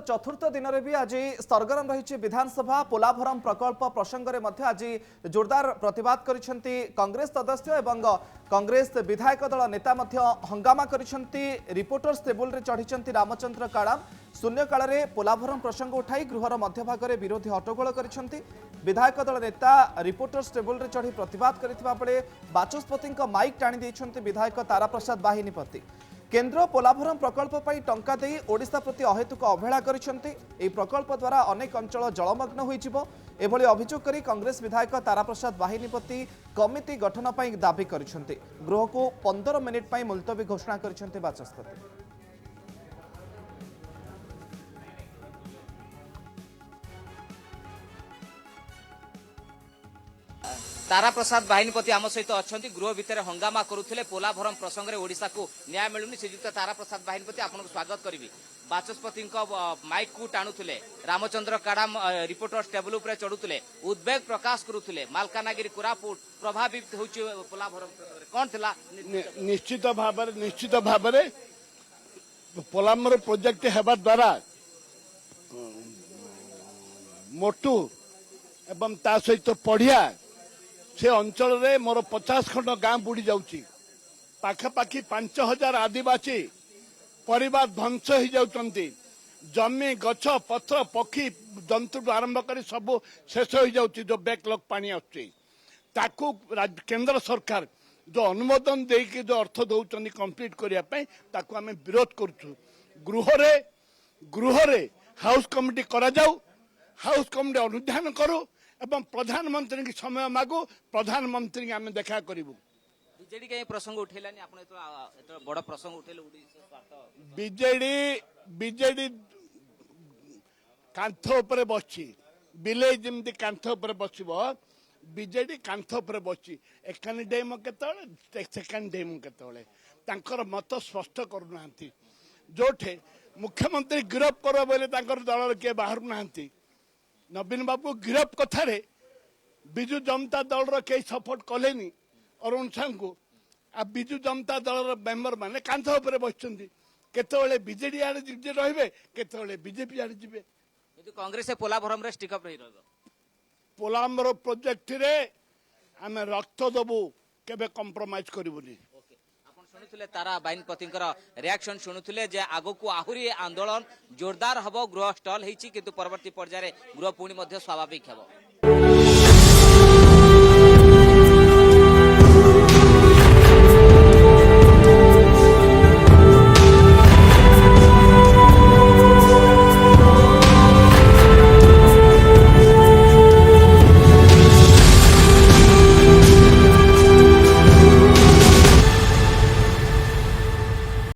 चतुर्थ दिन में भी आज सरगरम रही विधानसभा पोलाभरम प्रकल्प प्रसंग में आज जोरदार प्रतिवाद करिसेंती कांग्रेस सदस्य एवं कांग्रेस विधायक दल नेता हंगामा करिसेंती रिपोर्टर्स टेबुल रे चढ़ी रामचंद्र काड़ाम शून्यकाल में पोलाभरम प्रसंग उठाई गृहर मध्यभाग में विरोधी हट्टगोल करिसेंती विधायक दल नेता रिपोर्टर्स टेबुल रे चढ़ी प्रतिवाद करथिबा बेले बाचस्पति माइक टाणी देइछंती विधायक तारा प्रसाद बाहिनीपति केन्द्र पोलाभरम प्रकल्प पर टंका दे ओडिशा प्रति अहेतुक अवहेला करिसेंती एही प्रकल्प द्वारा अनेक अंचल जलमग्न होइजिबो एभली अभियोग करी कांग्रेस विधायक तारा प्रसाद बाहिनीपति कमिटी गठन पर दाबी करिसेंती गृह को 15 मिनिट पर मुलतवी घोषणा करिसेंती बाचस्पति। तारा प्रसाद बाहिनीपति आम सहित अच्छा गृह भितर हंगामा करुले पोलाभरम प्रसंग में ओडिशा को न्याय मिलूनी श्रीजुक्त तारा प्रसाद बाहिनीपति आपको स्वागत करी बाचस्पति माइक को टाणुले रामचंद्र काड़ाम रिपोर्टर्स टेबुल उपर चढ़ुले उद्वेग प्रकाश करुले मालकानगिरी कोरापुट प्रभावित हो पोलाभरम कौन थिला निश्चित भाव पोलाभरम प्रोजेक्ट हेबा द्वारा मोटू एवं ता सहित पढ़िया से अंचल रे मोर 50 खंड गाँ बुड़ी जाउची पाखापाखि 5000 आदिवासी परिवार ध्वंस हो जाउचंती जमी गछ पत्र पक्षी जंतु आरंभ कर सब शेष हो जाउची जो बैकलॉग पानी आछी ताकू केंद्र सरकार जो अनुमोदन देकी जो अर्थ दउचंती कंप्लीट करिया पई ताकू हमें विरोध करछु गृह रे हाउस कमिटी करा जाऊ हाउस कमिटी अनुधान करू एवं प्रधानमंत्री की समय मागु प्रधानमंत्री आम देखा करूँ बीजेडी के प्रसंग उठेलानी आपण एतो बड़ प्रसंग उठेले ओडिशा स्वार्थ बीजेडी कांथ ऊपर बसची बिले जमती कांथ ऊपर बसबो बीजेडी कांथ ऊपर बसची एखानी डेम केतळे सेकंड डेम केतळे तांकर मत स्पष्ट करूनांती जोठे मुख्यमंत्री गिरफ करो बोले तांकर दल के बाहर नांती नवीन बाबू गिरफ कथार विजु जनता दल कई सपोर्ट कलेनी अरुण साहू को आ विजु जनता दल मेम्बर माने कांथ उपर बसुंट केतले बीजेडी आड़े रे केतले बीजेपी आड़े जी कांग्रेस पोलाभरम स्टिकअप रही पोलाभरम प्रोजेक्ट रे आम रक्त दबू केबे कंप्रोमाइज करूनी शुणुले तारा बाहिनीपति रिएक्शन शुणुले जे आगो को आहुरी आंदोलन जोरदार हम गृह स्टल होती परवर्ती पर्यायर गृह पुणी स्वाभाविक हम।